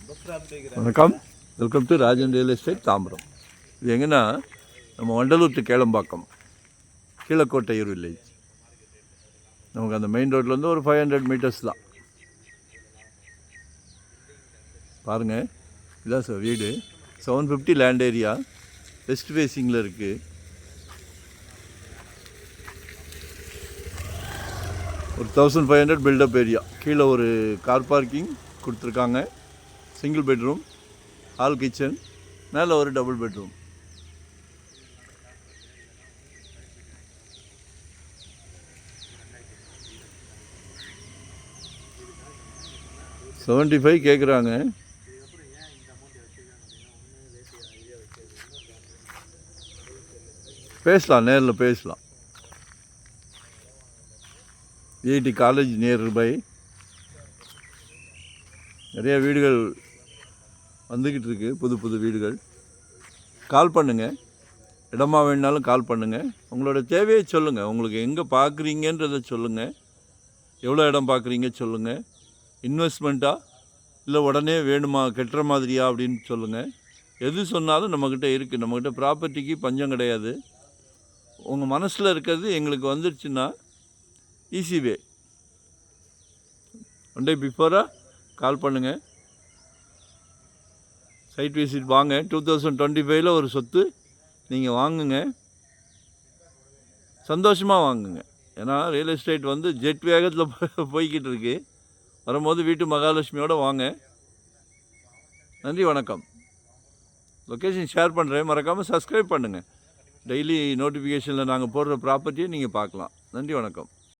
வணக்கம், welcome to Rajan real estate Tambaram. இது எங்கன்னா நம்ம வண்டலூர் டு கேளம்பாக்கம் கீழக்கோட்டையூர் வில்லேஜ். நமக்கு அந்த மெயின் ரோட்லேருந்து ஒரு 500 மீட்டர்ஸ் தான். பாருங்கள், இதுதான் சார் வீடு. 750 லேண்ட் ஏரியா, வெஸ்ட் ஃபேஸிங்கில் இருக்குது. ஒரு 1500 பில்டப் ஏரியா. கீழே ஒரு கார் பார்க்கிங் கொடுத்துருக்காங்க. சிங்கிள் பெட்ரூம், ஹால் கிச்சன், மேலே ஒரு டபுள் பெட்ரூம். $75 கேட்குறாங்க. பேசலாம், நேரில் பேசலாம். IIT college nearby. நிறைய வீடுகள் வந்துக்கிட்டு இருக்குது, புது புது வீடுகள். கால் பண்ணுங்கள், இடமா வேணுனாலும் கால் பண்ணுங்கள். உங்களோட தேவையை சொல்லுங்கள். உங்களுக்கு எங்கே பார்க்குறீங்கன்றதை சொல்லுங்கள். எவ்வளோ இடம் பார்க்குறீங்க சொல்லுங்கள். இன்வெஸ்ட்மெண்ட்டா இல்லை உடனே வேணுமா, கெட்டுற மாதிரியா அப்படின்னு சொல்லுங்கள். எது சொன்னாலும் நம்மக்கிட்ட இருக்குது. நம்மக்கிட்ட ப்ராப்பர்ட்டிக்கு பஞ்சம் கிடையாது. உங்கள் மனசில் இருக்கிறது எங்களுக்கு வந்துருச்சுன்னா ஈஸி வே. ஒன் டே பிஃபோராக கால் பண்ணுங்கள். சைட் விசிட் வாங்க. 2025 ஒரு சொத்து நீங்கள் வாங்குங்க, சந்தோஷமாக வாங்குங்க. ஏன்னா ரியல் எஸ்டேட் வந்து ஜெட் வேகத்தில் போய்கிட்டு இருக்கு. வரும்போது வீட்டு மகாலட்சுமியோடு வாங்க. நன்றி, வணக்கம். லொக்கேஷன் ஷேர் பண்ணுறேன், மறக்காமல் சப்ஸ்கிரைப் பண்ணுங்கள். டெய்லி நோட்டிஃபிகேஷனில் நாங்கள் போடுற ப்ராப்பர்ட்டியை நீங்கள் பார்க்கலாம். நன்றி, வணக்கம்.